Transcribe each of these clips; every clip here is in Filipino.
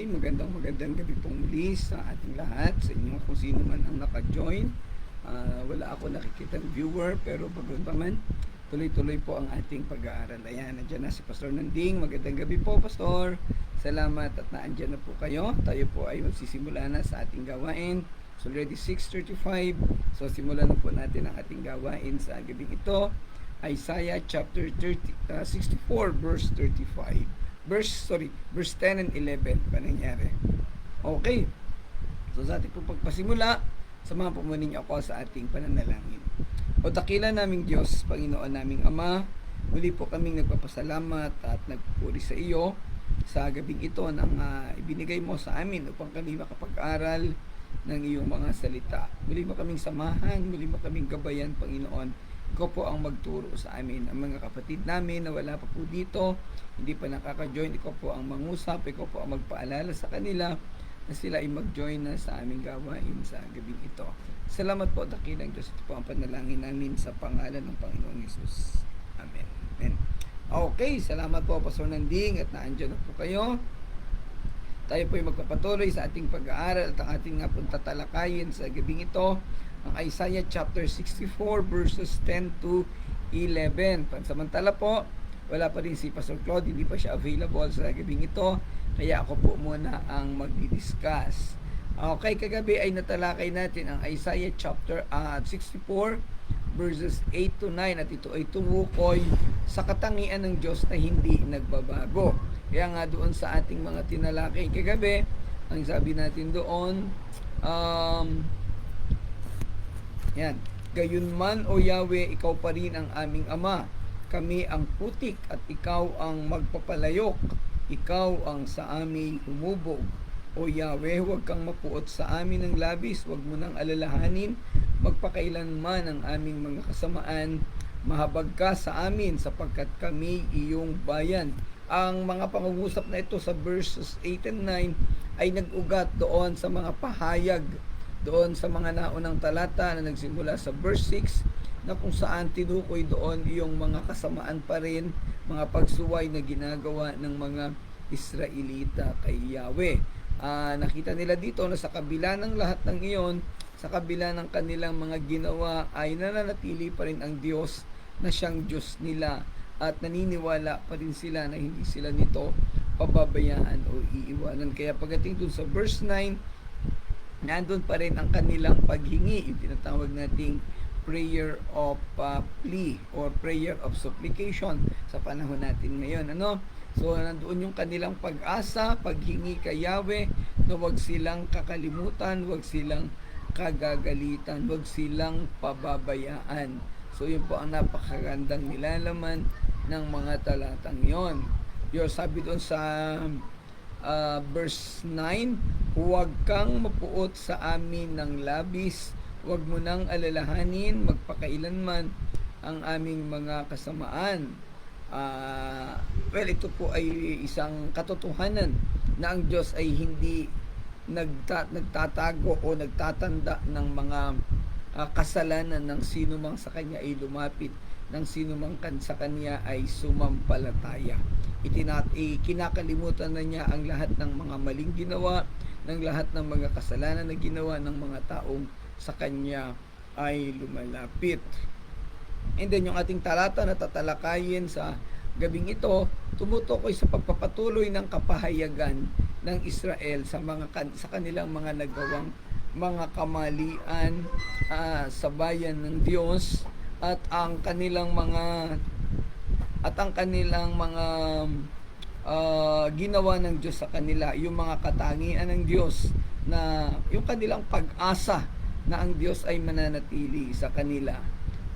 magandang gabi pong muli sa ating lahat, sa inyo kung sino man ang naka-join. Wala ako nakikitang viewer, pero bagon pa man, tuloy-tuloy po ang ating pag-aaral. Ayan, nandiyan na si Pastor Nanding. Magandang gabi po, Pastor. Salamat at naandyan na po kayo. Tayo po ay magsisimula na sa ating gawain. So already 6:35. So simulan na po natin ang ating gawain sa gabi ito. Isaiah chapter 64 verse 35. Verse 10 and 11 pa nangyari. Okay. So sa ating po pagpasimula, samahan po muna niyo ako sa ating pananalangin. O dakila naming Diyos, Panginoon naming Ama, muli po kaming nagpapasalamat at nagpupuri sa iyo sa gabing ito nang ibinigay mo sa amin upang kami makapag-aral ng iyong mga salita. Muli mo kaming samahan, muli mo kaming gabayan, Panginoon. Ikaw po ang magturo sa amin. Ang mga kapatid namin na wala pa po dito, hindi pa nakaka-join, ikaw po ang mangusap, ikaw po ang magpaalala sa kanila na sila ay mag-join na sa aming gawain sa gabing ito. Salamat po, dakilang Diyos. Ito po ang panalangin namin sa pangalan ng Panginoong Hesus. Amen. Amen. Okay, salamat po, Pastor Nanding, at naandyan na po kayo. Tayo po ay magpapatuloy sa ating pag-aaral at ang ating tatalakayin sa gabing ito, ang Isaiah chapter 64 verses 10 to 11. Pansamantala po, wala pa rin si Pastor Claude, hindi pa siya available sa gabing ito, kaya ako po muna ang magdi-discuss. Okay, kagabi ay natalakay natin ang Isaiah chapter 64 verses 8 to 9, at ito ay tumukoy sa katangian ng Diyos na hindi nagbabago. Kaya nga doon sa ating mga tinalakay kagabi, ang sabi natin doon, yan, gayon man o Yahweh, ikaw pa rin ang aming Ama. Kami ang putik at ikaw ang magpapalayok. Ikaw ang sa amin humubog. O Yahweh, huwag kang mapuot sa amin ng labis. Huwag mo nang alalahanin magpakailanman ang aming mga kasamaan. Mahabag ka sa amin sapagkat kami iyong bayan. Ang mga pangungusap na ito sa verses 8 and 9 ay nag-ugat doon sa mga pahayag doon sa mga naunang talata na nagsimula sa verse 6 na kung saan tinukoy doon yung mga kasamaan pa rin, mga pagsuway na ginagawa ng mga Israelita kay Yahweh. Nakita nila dito na sa kabila ng lahat ng iyon, sa kabila ng kanilang mga ginawa ay nananatili pa rin ang Diyos na siyang Diyos nila, at naniniwala pa rin sila na hindi sila nito pababayaan o iiwanan. Kaya pagdating dun sa verse 9, nandun pa rin ang kanilang paghingi, yung tinatawag nating prayer of plea or prayer of supplication sa panahon natin ngayon. So nandoon yung kanilang pag-asa, paghingi kay Yahweh na wag silang kakalimutan, wag silang kagagalitan, wag silang pababayaan. So yun po ang napakagandang nilalaman ng mga talatang yon. Yung sabi doon sa verse 9, huwag kang mapuot sa amin ng labis, huwag mo nang alalahanin magpakailanman ang aming mga kasamaan. Well, ito po ay isang katotohanan na ang Diyos ay hindi nagtatago o nagtatanda ng mga kasalanan ng sino mang sa Kanya ay lumapit, ng sino mang sa Kanya ay sumampalataya. Kinakalimutan na niya ang lahat ng mga maling ginawa, ng lahat ng mga kasalanan na ginawa ng mga taong sa Kanya ay lumalapit. And then yung ating talata na tatalakayin sa gabing ito, tumutukoy sa pagpapatuloy ng kapahayagan ng Israel sa kanilang mga nagawang mga kamalian sa bayan ng Diyos, at ang kanilang mga ginawa ng Diyos sa kanila, yung mga katangian ng Diyos, na yung kanilang pag-asa na ang Diyos ay mananatili sa kanila.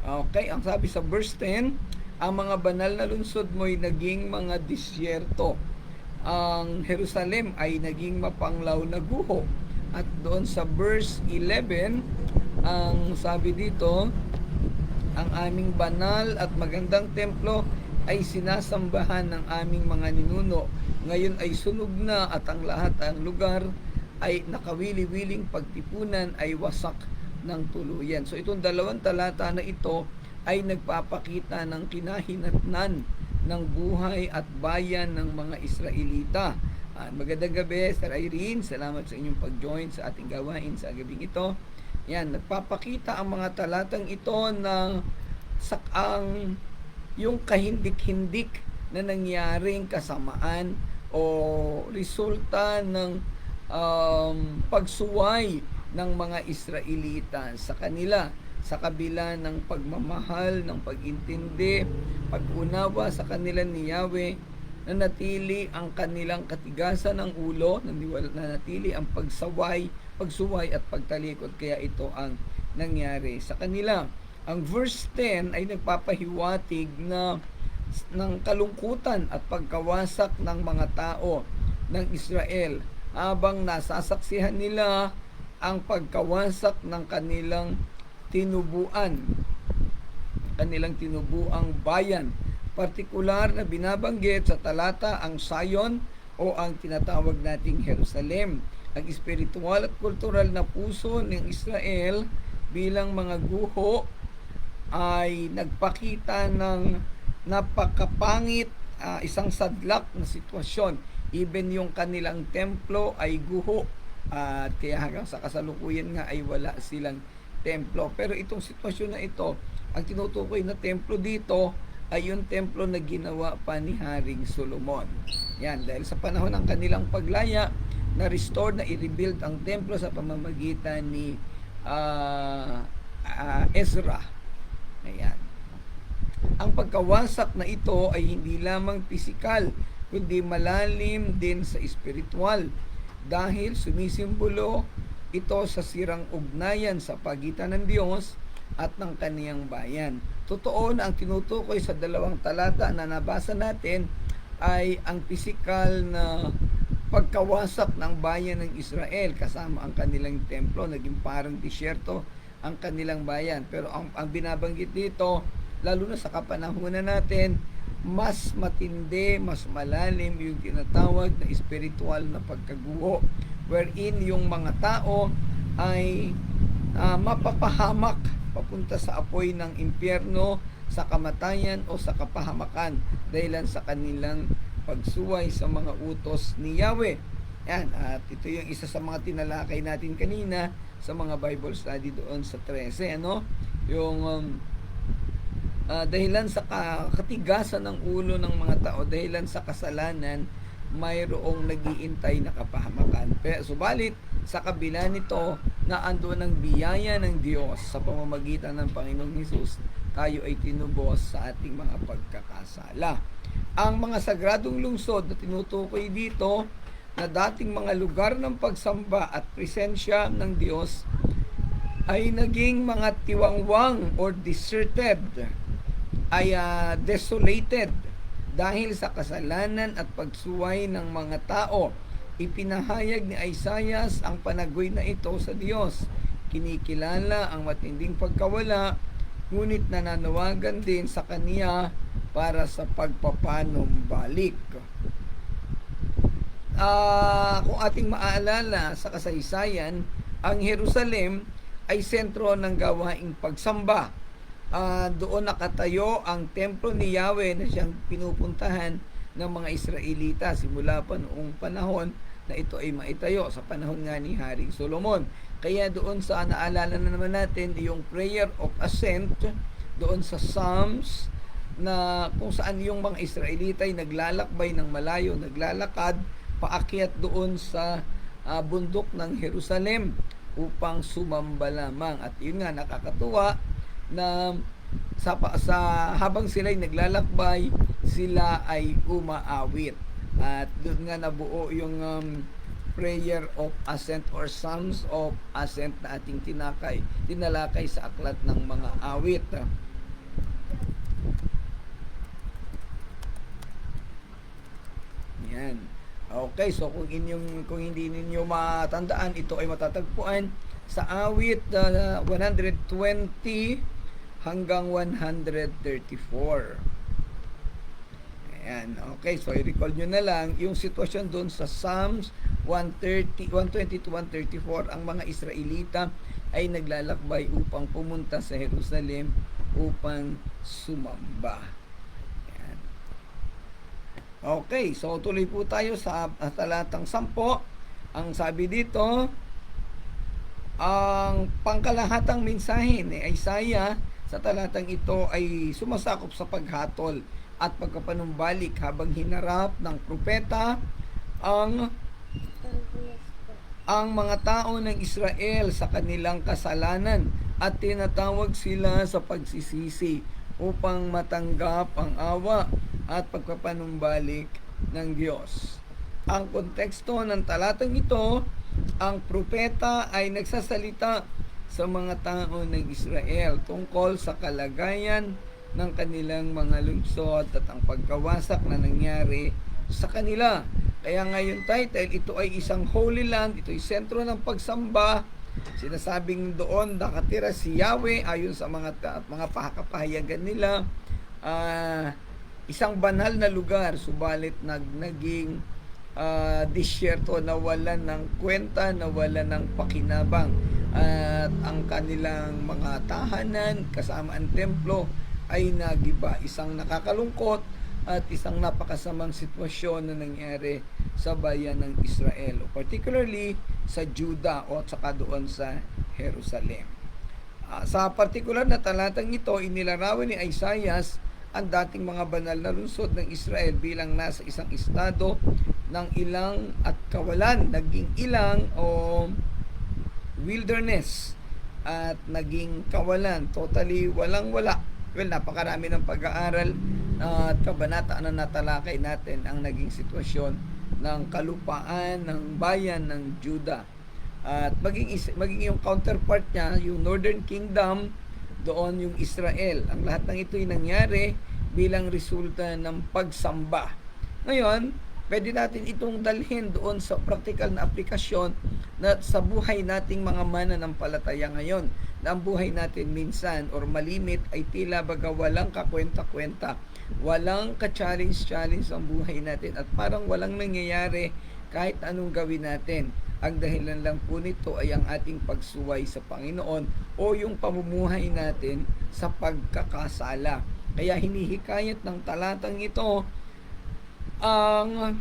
Okay, ang sabi sa verse 10, ang mga banal na lungsod mo'y naging mga disyerto. Ang Jerusalem ay naging mapanglaw na guho. At doon sa verse 11, ang sabi dito, ang aming banal at magandang templo ay sinasambahan ng aming mga ninuno. Ngayon ay sunog na, at ang lahat ng lugar ay nakawili-wiling pagtipunan ay wasak ng tuluyan. So itong dalawang talata na ito ay nagpapakita ng kinahinatnan ng buhay at bayan ng mga Israelita. Magandang gabi, Sir Irene. Salamat sa inyong pag-join sa ating gawain sa gabing ito. Yan, nagpapakita ang mga talatang ito na ang yung kahindik-hindik na nangyaring kasamaan o resulta ng pagsuway ng mga Israelita sa kanila sa kabila ng pagmamahal, ng pag-intindi, pag-unawa sa kanila ni Yahweh, nanatili ang kanilang katigasan ng ulo, nanatili ang pagsuway at pagtalikod. Kaya ito ang nangyari sa kanila. Ang verse 10 ay nagpapahiwatig na ng kalungkutan at pagkawasak ng mga tao ng Israel habang nasasaksihan nila ang pagkawasak ng kanilang tinubuang bayan. Partikular na binabanggit sa talata ang Sion o ang tinatawag nating Jerusalem. Ang espiritual at kultural na puso ng Israel bilang mga guho ay nagpakita ng napakapangit, isang sadlak na sitwasyon. Even yung kanilang templo ay guho, at kaya hanggang sa kasalukuyan nga ay wala silang templo. Pero itong sitwasyon na ito, ang tinutukoy na templo dito ay yung templo na ginawa pa ni Haring Solomon. Yan, dahil sa panahon ng kanilang paglaya, na-restore, na i-rebuild ang templo sa pamamagitan ni Ezra. Ayan. Ang pagkawasak na ito ay hindi lamang pisikal, kundi malalim din sa espiritual, dahil sumisimbolo ito sa sirang ugnayan sa pagitan ng Diyos at ng kaniyang bayan. Totoo na ang tinutukoy sa dalawang talata na nabasa natin ay ang pisikal na pagkawasak ng bayan ng Israel kasama ang kanilang templo. Naging parang disyerto ang kanilang bayan. Pero ang binabanggit dito, lalo na sa kapanahunan natin, mas matindi, mas malalim yung tinatawag na espiritual na pagkaguho, wherein yung mga tao ay mapapahamak papunta sa apoy ng impyerno, sa kamatayan o sa kapahamakan dahilan sa kanilang pagsuway sa mga utos ni Yahweh. Yan, at ito yung isa sa mga tinalakay natin kanina sa mga Bible study doon sa 13, ano? Yung dahilan sa katigasan ng ulo ng mga tao, dahilan sa kasalanan, mayroong nag-iintay na kapahamakan. Pero subalit, sa kabila nito, na ando ng biyaya ng Diyos sa pamamagitan ng Panginoong Hesus, tayo ay tinubos sa ating mga pagkakasala. Ang mga sagradong lungsod na tinutukoy dito, na dating mga lugar ng pagsamba at presensya ng Diyos, ay naging mga tiwangwang or deserted, ay desolated dahil sa kasalanan at pagsuway ng mga tao. Ipinahayag ni Isaias ang panagoy na ito sa Diyos. Kinikilala ang matinding pagkawala, ngunit nananawagan din sa Kaniya para sa pagpapanumbalik. Kung ating maaalala sa kasaysayan, ang Jerusalem ay sentro ng gawaing pagsamba. Doon nakatayo ang templo ni Yahweh na siyang pinupuntahan ng mga Israelita simula pa noong panahon na ito ay maitayo, sa panahon nga ni Haring Solomon. Kaya doon sa naalala na naman natin yung prayer of ascent doon sa Psalms, na kung saan yung mga Israelita ay naglalakbay ng malayo, naglalakad paakyat doon sa bundok ng Jerusalem upang sumamba lamang. At yun nga, nakakatuwa na sa habang sila ay naglalakbay, sila ay umaawit. At doon nga nabuo yung prayer of ascent or Psalms of ascent na ating tinalakay sa aklat ng mga awit. Yan. Okay, so kung hindi ninyo matandaan, ito ay matatagpuan sa awit 120 hanggang 134. Ayan, okay, so i-recall nyo na lang yung sitwasyon doon sa Psalms 120 to 134. Ang mga Israelita ay naglalakbay upang pumunta sa Jerusalem upang sumamba. Ayan. Okay, so tuloy po tayo sa talatang 10. Ang sabi dito, ang pangkalahatang mensahe ni Isaiah sa talatang ito ay sumasakop sa paghatol at pagkapanumbalik habang hinarap ng propeta ang mga tao ng Israel sa kanilang kasalanan at tinatawag sila sa pagsisisi upang matanggap ang awa at pagpapanumbalik ng Diyos. Ang konteksto ng talatang ito, ang propeta ay nagsasalita sa mga tao ng Israel tungkol sa kalagayan ng kanilang mga lungsod at ang pagkawasak na nangyari sa kanila. Kaya ngayon title, ito ay isang holy land, ito ay sentro ng pagsamba. Sinasabing doon nakatira si Yahweh ayon sa mga pahakapahayagan nila. Isang banal na lugar, subalit naging disyerto, nawalan ng kwenta, nawalan ng pakinabang. At ang kanilang mga tahanan kasama ang templo ay nagiba. Isang nakakalungkot at isang napakasamang sitwasyon na nangyari sa bayan ng Israel, particularly sa Judah o saka doon sa Jerusalem. Sa partikular na talatang ito, inilarawan ni Isaiah ang dating mga banal na lungsod ng Israel bilang nasa isang estado ng ilang at kawalan, naging ilang o wilderness at naging kawalan, totally walang-wala. Well, napakarami ng pag-aaral at kabanata na natalakay natin ang naging sitwasyon ng kalupaan ng bayan ng Judah. At maging yung counterpart niya, yung Northern Kingdom, doon yung Israel. Ang lahat ng ito ay nangyari bilang resulta ng pagsamba. Ngayon, pwede natin itong dalhin doon sa practical na aplikasyon na sa buhay nating mga mananampalataya ngayon. Na ang buhay natin minsan or malimit ay tila baga walang kakwenta-kwenta. Walang ka-challenge ang buhay natin at parang walang nangyayari kahit anong gawin natin. Ang dahilan lang po nito ay ang ating pagsuway sa Panginoon o yung pamumuhay natin sa pagkakasala. Kaya hinihikayat ng talatang ito ang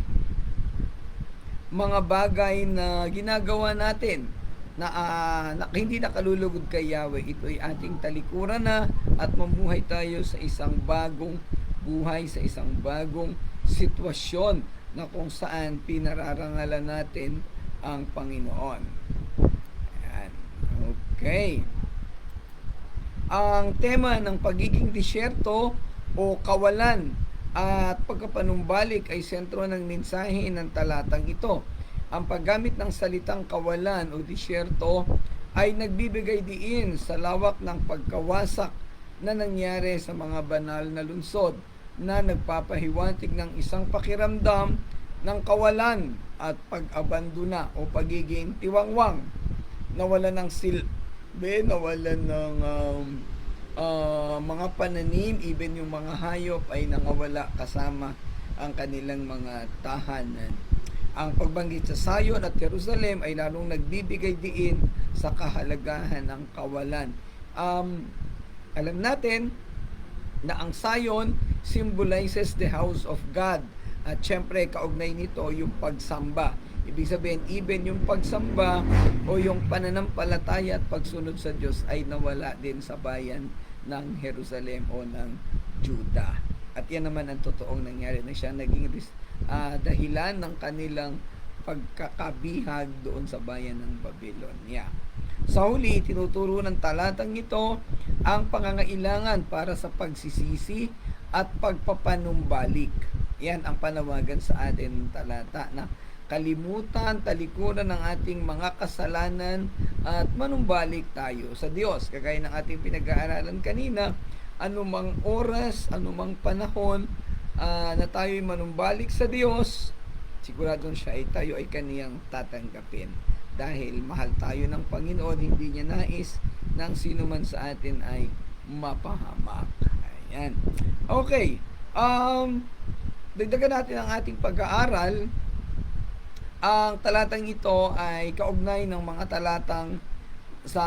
mga bagay na ginagawa natin na hindi nakalulugod kay Yahweh. Ito ay ating talikuran na at mamuhay tayo sa isang bagong buhay, sa isang bagong sitwasyon na kung saan pinararangalan natin ang Panginoon. Ayan. Okay. Ang tema ng pagiging disyerto o kawalan at pagkapanumbalik ay sentro ng mensahe ng talatang ito. Ang paggamit ng salitang kawalan o disyerto ay nagbibigay diin sa lawak ng pagkawasak na nangyari sa mga banal na lungsod na nagpapahiwatig ng isang pakiramdam ng kawalan at pag-abandona o pagiging tiwangwang, nawalan ng silbi, nawalan ng mga pananim, even yung mga hayop ay nangawala kasama ang kanilang mga tahanan. Ang pagbanggit sa Sion at Jerusalem ay lalong nagbibigay diin sa kahalagahan ng kawalan. Alam natin na ang Sion symbolizes the house of God. At syempre, kaugnay nito yung pagsamba. Ibig sabihin, even yung pagsamba o yung pananampalataya at pagsunod sa Diyos ay nawala din sa bayan ng Jerusalem o ng Judah. At yan naman ang totoong nangyari na siya naging dahilan ng kanilang pagkakabihag doon sa bayan ng Babylonia. Sa huli, tinuturo ng talatang ito ang pangangailangan para sa pagsisisi at pagpapanumbalik. Yan ang panawagan sa atin ng talata na kalimutan, talikuran ng ating mga kasalanan at manumbalik tayo sa Diyos. Kagaya ng ating pinag-aaralan kanina, anumang oras, anumang panahon na tayo'y manumbalik sa Diyos, siguradong tayo ay kaniyang tatanggapin. Dahil mahal tayo ng Panginoon, hindi niya nais ng sino man sa atin ay mapahamak. Ayan. Okay. Dagdagan natin ang ating pag-aaral. Ang talatang ito ay kaugnay ng mga talatang sa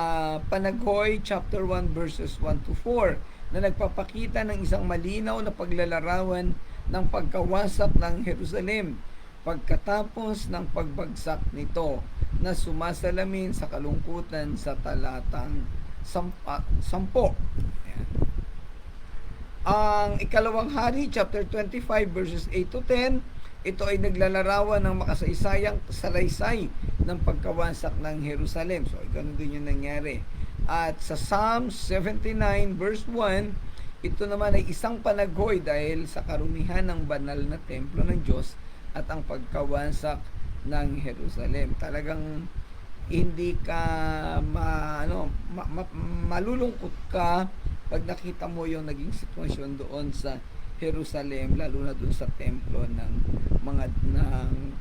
Panaghoy chapter 1 verses 1 to 4 na nagpapakita ng isang malinaw na paglalarawan ng pagkawasak ng Jerusalem pagkatapos ng pagbagsak nito na sumasalamin sa kalungkutan sa talatang 10. Ayan. Ang ikalawang hari, chapter 25, verses 8 to 10, ito ay naglalarawan ng makasaysayang salaysay ng pagkawasak ng Jerusalem. So, ganun din yung nangyari. At sa Psalm 79, verse 1, ito naman ay isang panaghoy dahil sa karumihan ng banal na templo ng Diyos at ang pagkawasak ng Jerusalem. Talagang hindi ka malulungkot ka pag nakita mo yung naging sitwasyon doon sa Jerusalem, lalo na doon sa templo ng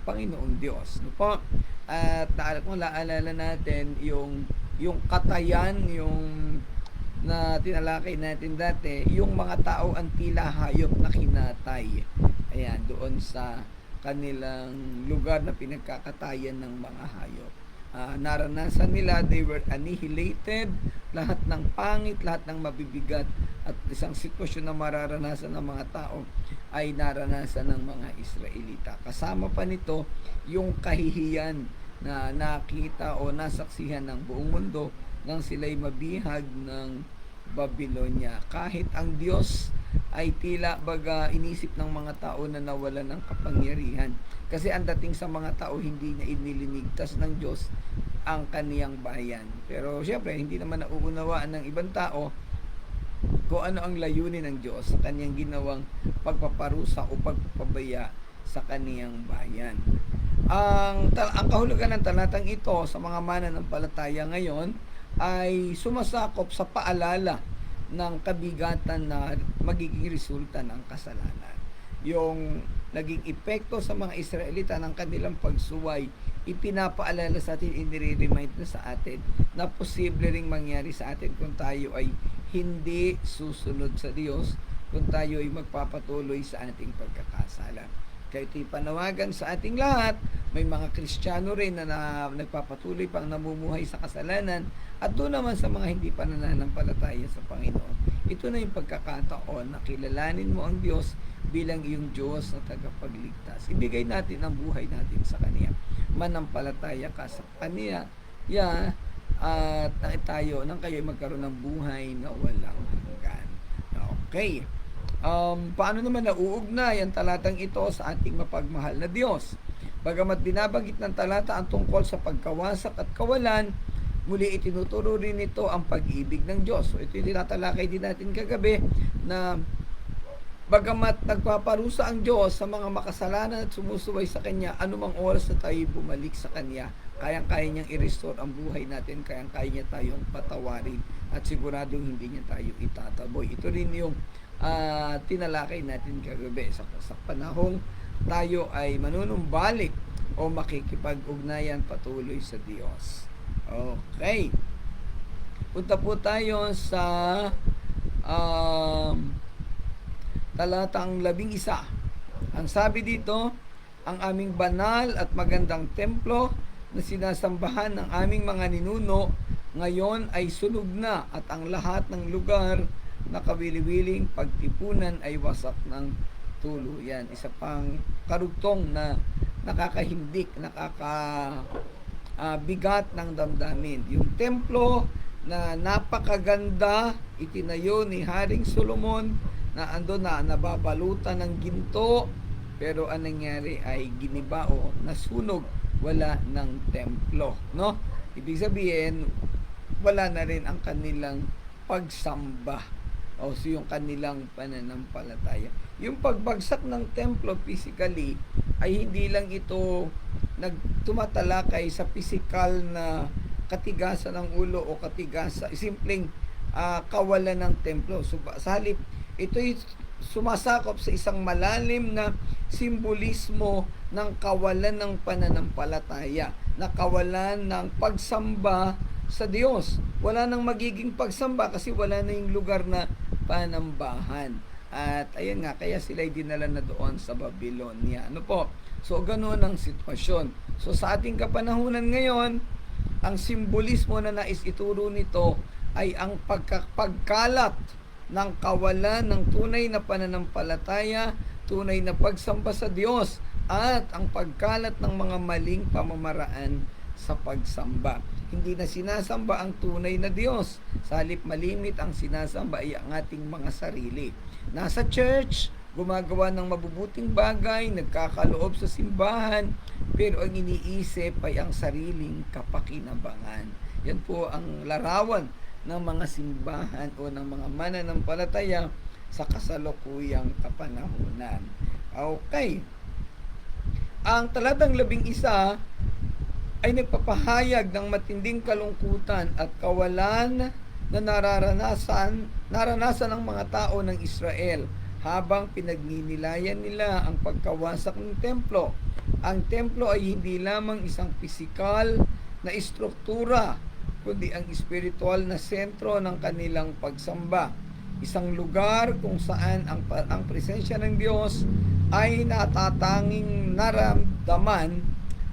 Panginoong Diyos. No po? At naalala natin yung katayan, yung na tinalakay natin dati, yung mga tao ang tila hayop na kinatay. Ayan, doon sa kanilang lugar na pinagkakatayan ng mga hayop. Naranasan nila, they were annihilated, lahat ng pangit, lahat ng mabibigat at isang sitwasyon na mararanasan ng mga tao ay naranasan ng mga Israelita. Kasama pa nito yung kahihiyan na nakita o nasaksihan ng buong mundo nang sila'y mabihag ng Babylonia. Kahit ang Diyos ay tila baga inisip ng mga tao na nawalan ng kapangyarihan. Kasi ang dating sa mga tao, hindi niya inilinigtas ng Diyos ang kaniyang bayan. Pero syempre, hindi naman nauunawaan ng ibang tao kung ano ang layunin ng Diyos sa kaniyang ginawang pagpaparusa o pagpapabaya sa kaniyang bayan. Ang kahulugan ng talatang ito sa mga mananampalataya ngayon ay sumasakop sa paalala ng kabigatan na magiging resulta ng kasalanan. Yung naging epekto sa mga Israelita ng kanilang pagsuway, ipinapaalala sa atin, inire-remind na sa atin na posible ring mangyari sa atin kung tayo ay hindi susunod sa Diyos, kung tayo ay magpapatuloy sa ating pagkakasala. Kaya ito'y panawagan sa ating lahat. May mga Kristiyano rin na nagpapatuloy pang namumuhay sa kasalanan, at doon naman sa mga hindi pa nananampalataya sa Panginoon. Ito na yung pagkakataon na kilalanin mo ang Diyos bilang iyong Diyos na tagapagligtas. Ibigay natin ang buhay natin sa Kanya. Manampalataya ka sa Kanya, at tayo nang kayo magkaroon ng buhay na walang hanggan. Okay. Paano naman nauugnay ang talatang ito sa ating mapagmahal na Diyos? Bagamat binabanggit ng talata ang tungkol sa pagkawasak at kawalan, muli itinuturo rin ito ang pag-ibig ng Diyos. So ito yung tinatalakay din natin kagabi na bagamat nagpaparusa ang Diyos sa mga makasalanan at sumusuway sa Kanya, anumang oras na tayo bumalik sa Kanya, kayang-kaya niyang i-restore ang buhay natin, kayang-kaya niya tayong patawarin at siguradong hindi niya tayo itataboy. Ito rin yung tinalakay natin kagabi sa panahong tayo ay manunumbalik o makikipag-ugnayan patuloy sa Diyos. Okay. Punta po tayo sa talatang 11. Ang sabi dito, ang aming banal at magandang templo na sinasambahan ng aming mga ninuno ngayon ay sunog na, at ang lahat ng lugar na kawili-wiling pagtipunan ay wasak ng tuluyan. Isa pang karugtong na nakakahindik, bigat ng damdamin. Yung templo na napakaganda, itinayo ni Haring Solomon, na ando na nababalutan ng ginto, pero ang nangyari ay giniba o nasunog, wala ng templo, no? Ibig sabihin, wala na rin ang kanilang pagsamba o yung kanilang pananampalataya. Yung pagbagsak ng templo physically ay hindi lang ito tumatalakay sa physical na katigasan ng ulo o katigasan, simpleng kawalan ng templo. So, sa halip, ito'y sumasakop sa isang malalim na simbolismo ng kawalan ng pananampalataya, na kawalan ng pagsamba sa Diyos. Wala nang magiging pagsamba kasi wala na yung lugar na panambahan. At ayun nga, kaya sila dinala na doon sa Babylonia. Ano po? So, ganoon ang sitwasyon. So, sa ating kapanahunan ngayon, ang simbolismo na nais ituro nito ay ang pagkalat ng kawalan ng tunay na pananampalataya, tunay na pagsamba sa Diyos, at ang pagkalat ng mga maling pamamaraan sa pagsamba. Hindi na sinasamba ang tunay na Diyos. Sa halip malimit, ang sinasamba ay ang ating mga sarili. Nasa church, gumagawa ng mabubuting bagay, nagkakaloob sa simbahan, pero ang iniisip ay ang sariling kapakinabangan. Yan po ang larawan ng mga simbahan o ng mga mananampalataya sa kasalukuyang kapanahunan. Okay. Ang talatang 11 ay nagpapahayag ng matinding kalungkutan at kawalan na naranasan ng mga tao ng Israel habang pinagninilayan nila ang pagkawasak ng templo. Ang templo ay hindi lamang isang pisikal na istruktura, kundi ang espiritual na sentro ng kanilang pagsamba. Isang lugar kung saan ang presensya ng Diyos ay natatanging naramdaman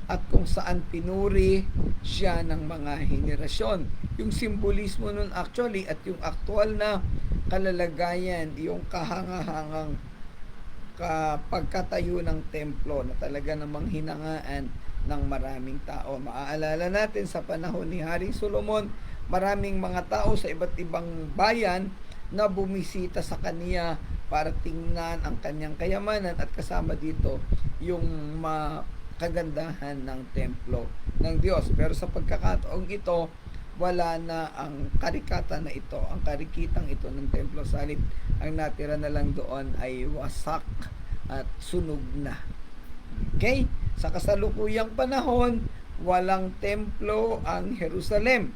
at kung saan pinuri siya ng mga henerasyon. Yung simbolismo nun actually at yung aktual na kalalagayan, yung kahangahangang pagkatayo ng templo na talaga namang hinangaan ng maraming tao. Maaalala natin sa panahon ni Haring Solomon, maraming mga tao sa iba't ibang bayan na bumisita sa kaniya para tingnan ang kanyang kayamanan at kasama dito yung kagandahan ng templo ng Diyos. Pero sa pagkakataong ito, wala na ang karikata na ito, ang karikitang ito ng templo. Salip, ang natira na lang doon ay wasak at sunog na. Okay? Sa kasalukuyang panahon, walang templo ang Jerusalem.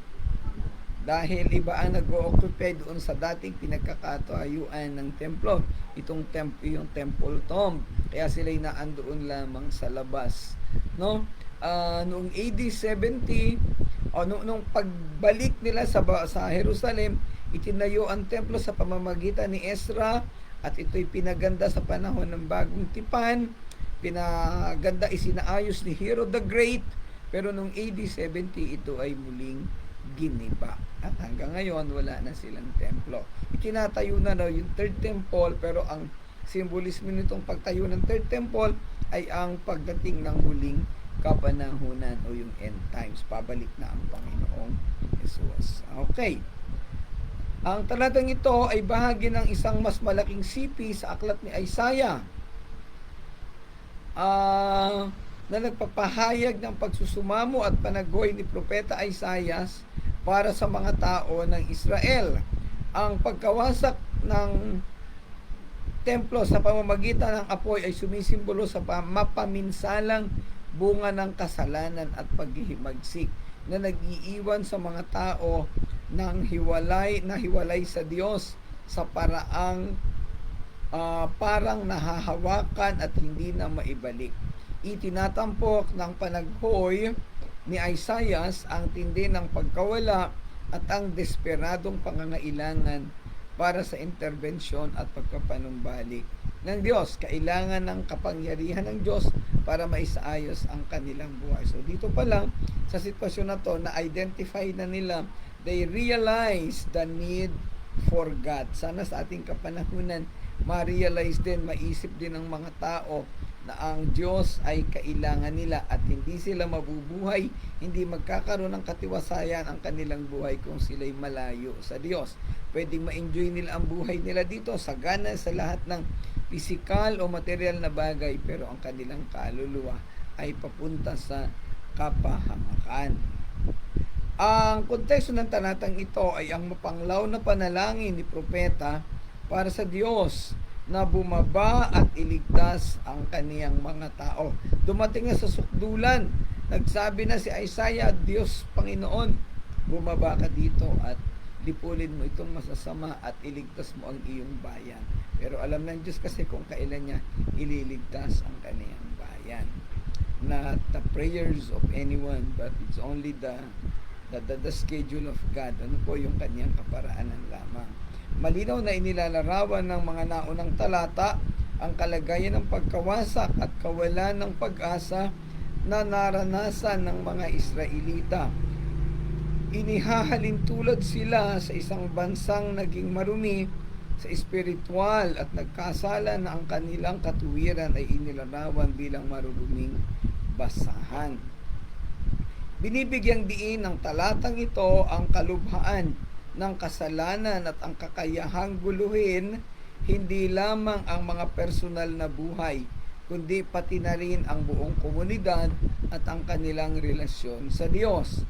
Dahil iba ang nag-o-occupy doon sa dating pinagkakatayuan ng templo. Yung temple tomb. Kaya sila'y naandoon lamang sa labas. No? Noong AD 70, nung pagbalik nila sa Jerusalem, itinayo ang templo sa pamamagitan ni Ezra at ito'y pinaganda sa panahon ng Bagong Tipan. Pinaganda, isinaayos ni Herod the Great. Pero noong AD 70, ito ay muling giniba. At hanggang ngayon, wala na silang templo. Itinatayo na daw yung third temple, pero ang simbolismo nitong pagtayo ng third temple ay ang pagdating ng huling kapanahunan o yung end times. Pabalik na ang Panginoong Jesus. Okay. Ang talatang ito ay bahagi ng isang mas malaking sipi sa aklat ni Isaiah na nagpapahayag ng pagsusumamo at panaghoy ni Propeta Isaiah para sa mga tao ng Israel. Ang pagkawasak ng templo sa pamamagitan ng apoy ay sumisimbolo sa mapaminsalang bunga ng kasalanan at paghihimagsik na nag-iiwan sa mga tao ng hiwalay sa Diyos sa paraang parang nahahawakan at hindi na maibalik. Itinatampok ng panaghoy ni Isaiah ang tindi ng pagkawala at ang desperadong pangangailangan para sa interbensyon at pagpapanumbalik ng Diyos. Kailangan ng kapangyarihan ng Diyos para maisaayos ang kanilang buhay. So dito pa lang, sa sitwasyon na to, na-identify na nila, they realize the need for God. Sana sa ating kapanahunan, ma-realize din, maisip din ng mga tao na ang Diyos ay kailangan nila at hindi sila mabubuhay, hindi magkakaroon ng katiwasayan ang kanilang buhay kung sila'y malayo sa Diyos. Pwedeng ma-enjoy nila ang buhay nila dito, sagana sa lahat ng pisikal o material na bagay, pero ang kanilang kaluluwa ay papunta sa kapahamakan. Ang konteksto ng talatang ito ay ang mapanglaw na panalangin ni propeta para sa Diyos na bumaba at iligtas ang kaniyang mga tao. Dumating na sa sukdulan, nagsabi na si Isaiah, Diyos Panginoon, bumaba ka dito at lipulin mo itong masasama at iligtas mo ang iyong bayan. Pero alam ng Diyos kasi kung kailan niya ililigtas ang kaniyang bayan. Not the prayers of anyone, but it's only the schedule of God. Ano po yung kaniyang kaparaanan lamang. Malinaw na inilalarawan ng mga naunang talata ang kalagayan ng pagkawasak at kawalan ng pag-asa na naranasan ng mga Israelita. Inihahalin tulad sila sa isang bansang naging marumi sa espiritual at nagkasala na ang kanilang katuwiran ay inilarawan bilang maruruming basahan. Binibigyang diin ng talatang ito ang kalubhaan ng kasalanan at ang kakayahang guluhin hindi lamang ang mga personal na buhay, kundi pati na rin ang buong komunidad at ang kanilang relasyon sa Diyos.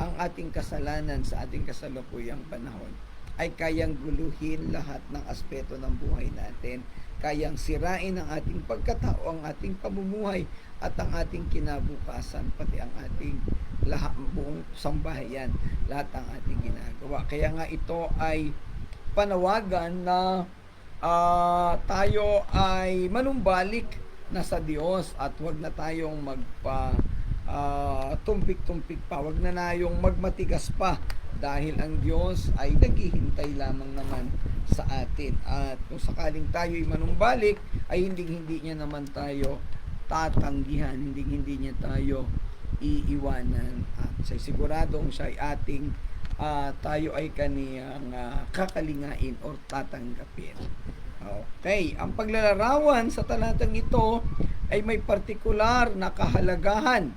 Ang ating kasalanan sa ating kasalukuyang panahon ay kayang guluhin lahat ng aspeto ng buhay natin. Kayang sirain ang ating pagkatao, ang ating pamumuhay, at ang ating kinabukasan, pati ang ating lahat, buong sambahayan, lahat ang ating ginagawa. Kaya nga ito ay panawagan na tayo ay manumbalik na sa Diyos at wag na tayong tumpik-tumpik pa, wag na tayong magmatigas pa dahil ang Diyos ay naghihintay lamang naman sa atin. At kung sakaling tayo ay manumbalik, ay hindi niya naman tayo tatanggihan, hindi niya tayo iiwanan, at siguradong siya ay ating tayo ay kaniyang kakalingain o tatanggapin. Okay, ang paglalarawan sa talatang ito ay may partikular na kahalagahan.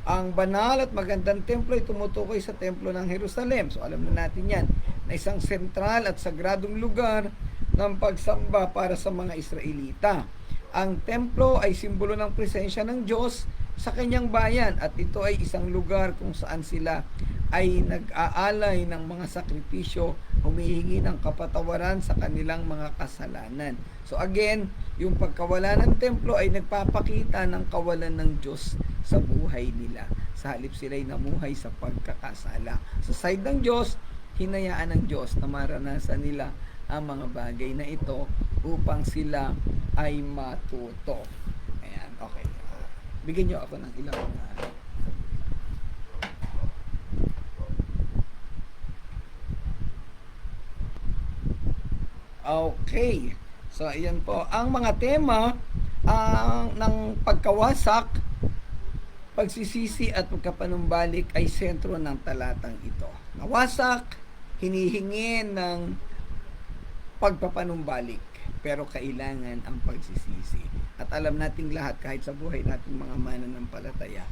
Ang banal at magandang templo ay tumutukoy sa templo ng Jerusalem. So alam na natin yan, na isang sentral at sagradong lugar ng pagsamba para sa mga Israelita. Ang templo ay simbolo ng presensya ng Diyos sa kanyang bayan, at ito ay isang lugar kung saan sila ay nag-aalay ng mga sakripisyo, humihingi ng kapatawaran sa kanilang mga kasalanan. So again, yung pagkawala ng templo ay nagpapakita ng kawalan ng Diyos sa buhay nila. Sa halip sila ay namuhay sa pagkakasala. Sa side ng Diyos, hinayaan ng Diyos na maranasan nila ang mga bagay na ito upang sila ay matuto. Ayan, okay. Bigyan nyo ako ng ilang okay. So, ayan po. Ang mga tema ng pagkawasak, pagsisisi at pagkapanumbalik ay sentro ng talatang ito. Nawasak, hinihingi ng pagpapanumbalik, pero kailangan ang pagsisisi. At alam nating lahat, kahit sa buhay nating mga mananampalataya,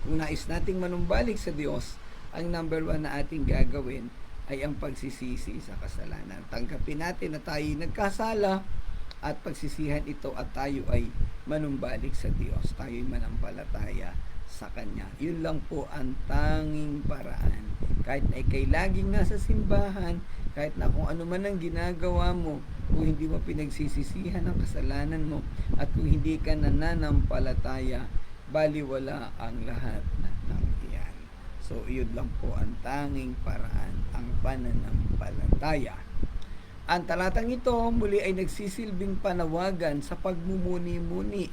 kung nais nating manumbalik sa Diyos, ang number 1 na ating gagawin ay ang pagsisisi sa kasalanan. Tanggapin natin na tayo nagkasala at pagsisihan ito at tayo ay manumbalik sa Diyos. Tayo ay manampalataya sa Kanya. Yun lang po ang tanging paraan. Kahit na ikay laging nasa simbahan, kahit na kung ano man ang ginagawa mo, kung hindi mo pinagsisisihan ang kasalanan mo, at kung hindi ka nananampalataya, baliwala ang lahat ng iyan. So, iyon lang po ang tanging paraan, ang pananampalataya. Ang talatang ito muli ay nagsisilbing panawagan sa pagmumuni-muni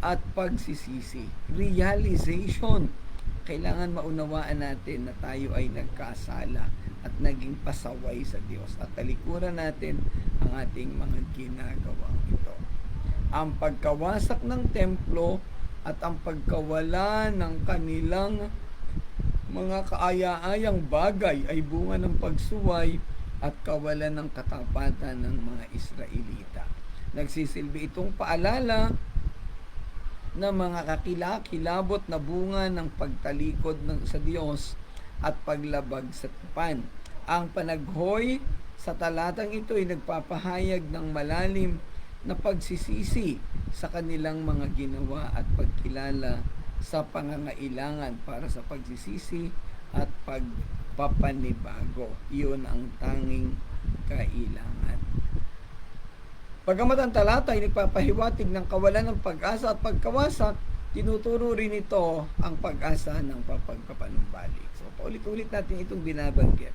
at pagsisisi. Realization. Kailangan maunawaan natin na tayo ay nagkasala at naging pasaway sa Diyos, at talikuran natin ang ating mga ginagawa ito. Ang pagkawasak ng templo at ang pagkawala ng kanilang mga kaaya-ayang bagay ay bunga ng pagsuway at kawalan ng katapatan ng mga Israelita. Nagsisilbi itong paalala na mga kakilakilabot na bunga ng pagtalikod sa Diyos at paglabag sa tupan. Ang panaghoy sa talatang ito ay nagpapahayag ng malalim na pagsisisi sa kanilang mga ginawa at pagkilala sa pangangailangan para sa pagsisisi at pagpapanibago. Iyon ang tanging kailangan. Bagamat ang talata ay nagpapahiwatig ng kawalan ng pag-asa at pagkawasak, tinuturo rin ito ang pag-asa ng pagpapanumbalik. So, paulit-ulit natin itong binabanggit.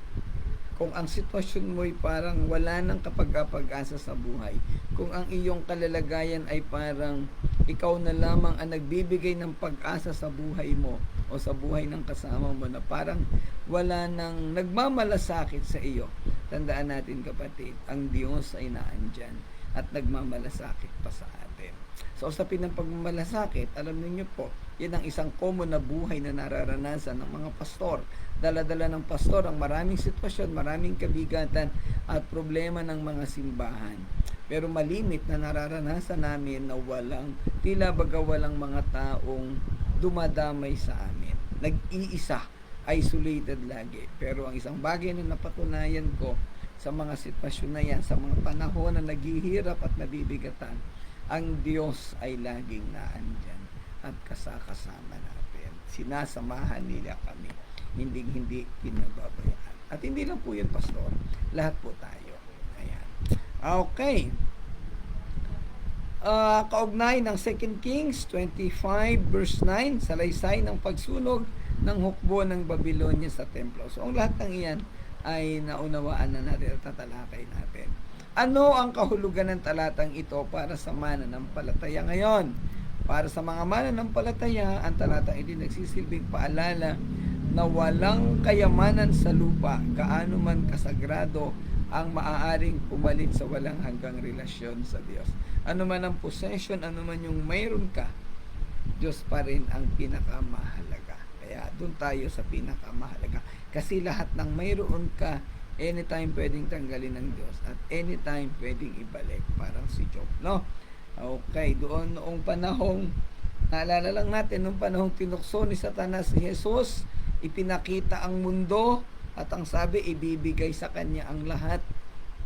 Kung ang sitwasyon mo ay parang wala nang kapag-asa sa buhay, kung ang iyong kalalagayan ay parang ikaw na lamang ang nagbibigay ng pag-asa sa buhay mo o sa buhay ng kasama mo, na parang wala nang nagmamalasakit sa iyo, tandaan natin kapatid, ang Diyos ay naandyan at nagmamalasakit pa sa atin. Sa usapin ng pagmamalasakit, alam niyo po, yan ang isang common na buhay na nararanasan ng mga pastor. Dala-dala ng pastor ang maraming sitwasyon, maraming kabigatan at problema ng mga simbahan. Pero malimit na nararanasan namin na tila baga walang mga taong dumadamay sa amin. Nag-iisa, isolated lagi. Pero ang isang bagay na napatunayan ko sa mga sitwasyon na yan, sa mga panahon na naghihirap at nabibigatan, ang Diyos ay laging naandyan at kasama natin. Sinasamahan nila kami. Hindi pinababayaan. At hindi lang po yun, Pastor. Lahat po tayo. Ayan. Okay. Kaugnay ng 2 Kings 25 verse 9, salaysay ng pagsunog ng hukbo ng Babylonia sa templo. So, ang lahat ng iyan ay naunawaan na natin at tatalakay natin. Ano ang kahulugan ng talatang ito para sa mananampalataya ngayon? Para sa mga mananampalataya, ang talatang ito nagsisilbing paalala na walang kayamanan sa lupa, gaano man kasagrado, ang maaaring pumalit sa walang hanggang relasyon sa Diyos. Ano man ang possession, ano man yung mayroon ka, Diyos pa rin ang pinakamahalaga. Kaya doon tayo sa pinakamahalaga. Kasi lahat ng mayroon ka, anytime pwedeng tanggalin ng Diyos at anytime pwedeng ibalik. Parang si Job, no? Okay, doon noong panahong, naalala lang natin, noong panahong tinukso ni Satanas si Jesus, ipinakita ang mundo at ang sabi, ibibigay sa kanya ang lahat.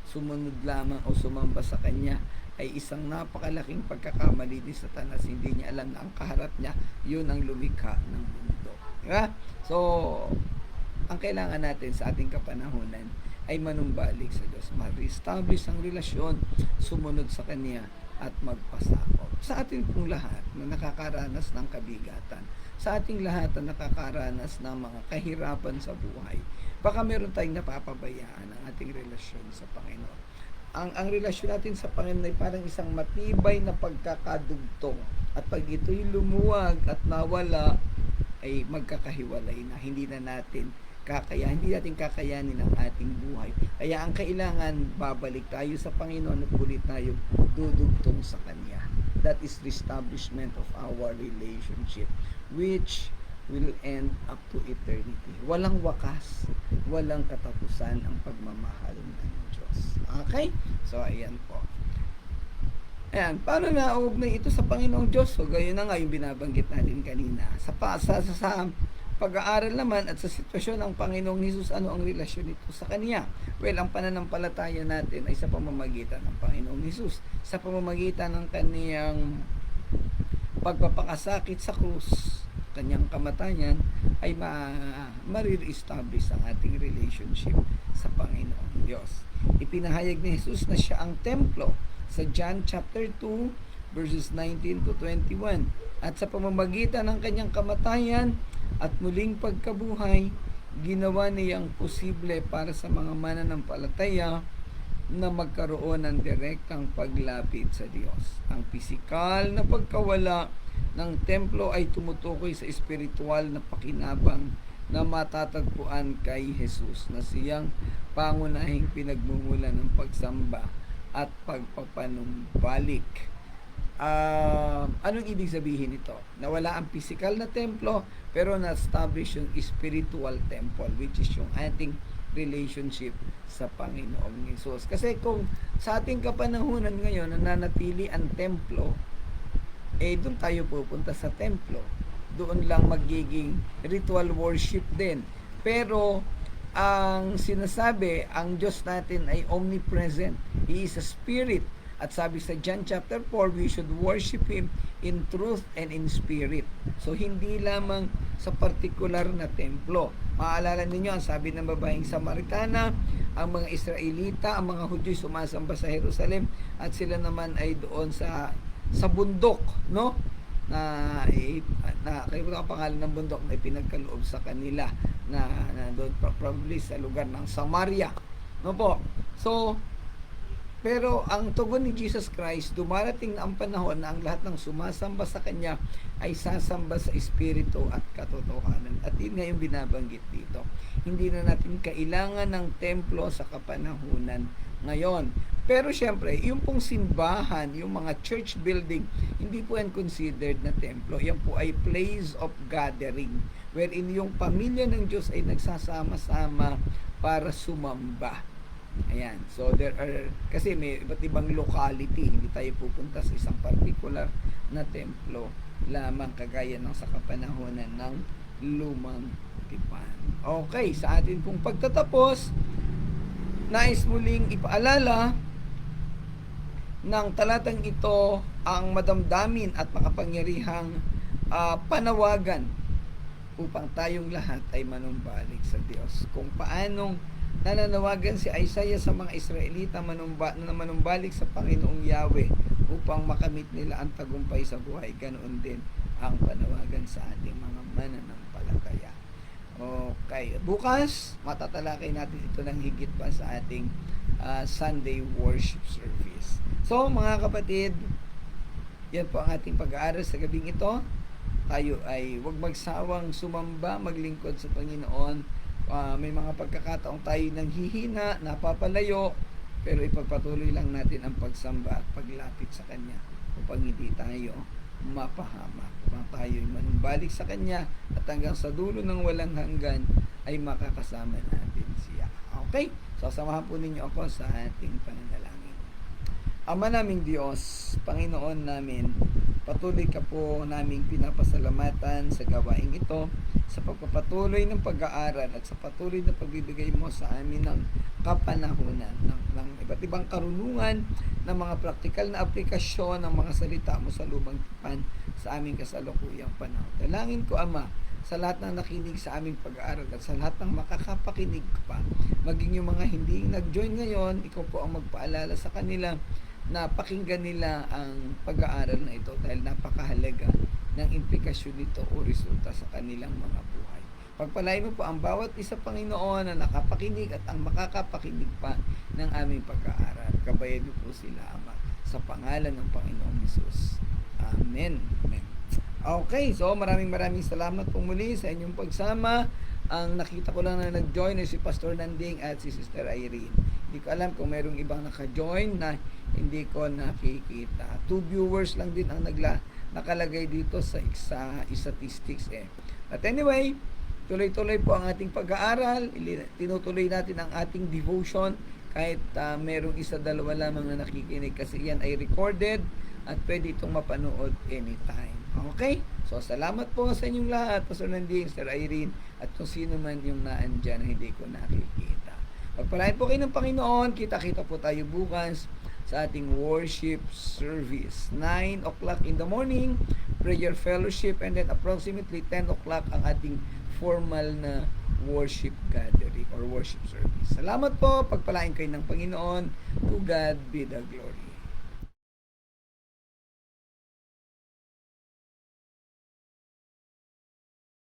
Sumunod lamang o sumamba sa kanya ay isang napakalaking pagkakamali ni Satanas. Hindi niya alam na ang kaharap niya, yun ang lumikha ng mundo. Diba? So, ang kailangan natin sa ating kapanahunan ay manumbalik sa Diyos, ma-reestablish ang relasyon, sumunod sa Kanya at magpasakop. Sa ating pong lahat na nakakaranas ng kabigatan, sa ating lahat na nakakaranas ng mga kahirapan sa buhay, baka meron tayong napapabayaan ang ating relasyon sa Panginoon. Ang relasyon natin sa Panginoon ay parang isang matibay na pagkakadugtong. At pag ito'y lumuwag at nawala, ay magkakahiwalay na. Hindi natin kakayanin ang ating buhay. Kaya ang kailangan, babalik tayo sa Panginoon at ulit tayo dudugtong sa Kanya. That is the establishment of our relationship, which will end up to eternity. Walang wakas, walang katapusan ang pagmamahal ng Diyos. Okay? So, ayan po. Ayan, paano nauugnay ito sa Panginoong Diyos? So, gayon na nga yung binabanggit natin kanina. Sa pag-aaral naman at sa sitwasyon ng Panginoong Hesus, ano ang relasyon nito sa Kanya? Well, ang pananampalataya natin ay sa pamamagitan ng Panginoong Hesus, sa pamamagitan ng Kaniyang pagpapakasakit sa krus, Kanyang kamatayan, ay ma-re-establish ang ating relationship sa Panginoong Diyos. Ipinahayag ni Jesus na siya ang templo sa John chapter 2 verses 19 to 21. At sa pamamagitan ng Kanyang kamatayan at muling pagkabuhay, ginawa niyang posible para sa mga mananampalataya na magkaroon ng direktang paglapit sa Diyos. Ang pisikal na pagkawala ng templo ay tumutukoy sa espiritual na pakinabang na matatagpuan kay Jesus, na siyang pangunahing pinagmumula ng pagsamba at pagpapanumbalik. Anong ibig sabihin nito? Nawala ang physical na templo, pero na-establish yung spiritual temple, which is yung ating relationship sa Panginoong Hesus. Kasi kung sa ating kapanahunan ngayon nananatili ang templo, doon tayo pupunta sa templo. Doon lang magiging ritual worship din. Pero ang sinasabi, ang Diyos natin ay omnipresent. He is a spirit. At sabi sa John chapter 4, we should worship Him in truth and in spirit. So, hindi lamang sa partikular na templo. Maalala ninyo, ang sabi ng babaeng Samaritana, ang mga Israelita, ang mga Hudyo sumasamba sa Jerusalem, at sila naman ay doon sa bundok, no? Na kalimutan ang pangalan ng bundok na ipinagkaloob sa kanila na doon probably sa lugar ng Samaria, no po. So, pero ang tugon ni Jesus Christ, dumarating na ang panahon na ang lahat ng sumasamba sa Kanya ay sasamba sa Espiritu at katotohanan. At yun nga yung binabanggit dito. Hindi na natin kailangan ng templo sa kapanahunan ngayon. Pero syempre, yung pong simbahan, yung mga church building, hindi po yan considered na templo. Yan po ay place of gathering, wherein yung pamilya ng Diyos ay nagsasama-sama para sumamba. Ayan. So there are, kasi may iba't ibang locality, hindi tayo pupunta sa isang particular na templo lamang kagaya ng sa kapanahonan ng lumang tipan. Okay, sa atin pong pagtatapos, nais muling ipaalala ng talatang ito ang madamdamin at makapangyarihang panawagan upang tayong lahat ay manumbalik sa Diyos. Kung paanong nananawagan si Isaiah sa mga Israelita na manumbalik sa Panginoong Yahweh upang makamit nila ang tagumpay sa buhay, ganoon din ang panawagan sa ating mga mananampalataya. Okay, bukas matatalakay natin ito ng higit pa sa ating Sunday worship service. So mga kapatid, yan po ang ating pag-aaral sa gabing ito. Tayo ay huwag magsawang sumamba, maglingkod sa Panginoon. May mga pagkakataong tayo nang hihina, napapalayo, pero ipagpatuloy lang natin ang pagsamba at paglapit sa Kanya upang hindi tayo mapahamak, upang tayo ay manumbalik sa Kanya at hanggang sa dulo ng walang hanggan ay makakasama natin siya. Okay? So samahan po ninyo ako sa ating pananalangin. Ama naming Diyos, Panginoon namin, patuloy ka po naming pinapasalamatan sa gawaing ito, sa pagpapatuloy ng pag-aaral at sa patuloy na pagbibigay mo sa amin ng kapanahunan, ng iba't ibang karunungan, ng mga praktikal na aplikasyon ng mga salita mo sa lumang tipan sa aming kasalukuyang panahon. Dalangin ko, Ama, sa lahat ng nakinig sa aming pag-aaral at sa lahat ng makakapakinig pa, maging yung mga hindi nag-join ngayon, ikaw po ang magpaalala sa kanila na pakinggan nila ang pag-aaral na ito dahil napakahalaga ng implikasyon nito o resulta sa kanilang mga buhay. Pagpalain mo po ang bawat isa, Panginoon, na nakapakinig at ang makakapakinig pa ng aming pag-aaral. Gabayan mo po sila, Ama, sa pangalan ng Panginoong Hesus. Amen. Amen. Okay, so maraming salamat po muli sa inyong pagsama. Ang nakita ko lang na nag-join ay si Pastor Nanding at si Sister Irene. Hindi ko alam kung mayroong ibang naka-join na hindi ko nakikita. 2 viewers lang din ang nakalagay dito sa statistics eh. But anyway, tuloy-tuloy po ang ating pag-aaral. Tinutuloy natin ang ating devotion kahit merong isa-dalawa lamang na nakikinig kasi yan ay recorded at pwede itong mapanood anytime. Okay? So, salamat po sa inyong lahat, Pastor Nanding, Sister Irene, at kung sino man yung naandyan na hindi ko nakikita. Pagpalain po kayo ng Panginoon, kita-kita po tayo bukas sa ating worship service. 9 o'clock in the morning, prayer fellowship, and then approximately 10 o'clock ang ating formal na worship gathering or worship service. Salamat po, pagpalain kayo ng Panginoon. To God be the glory.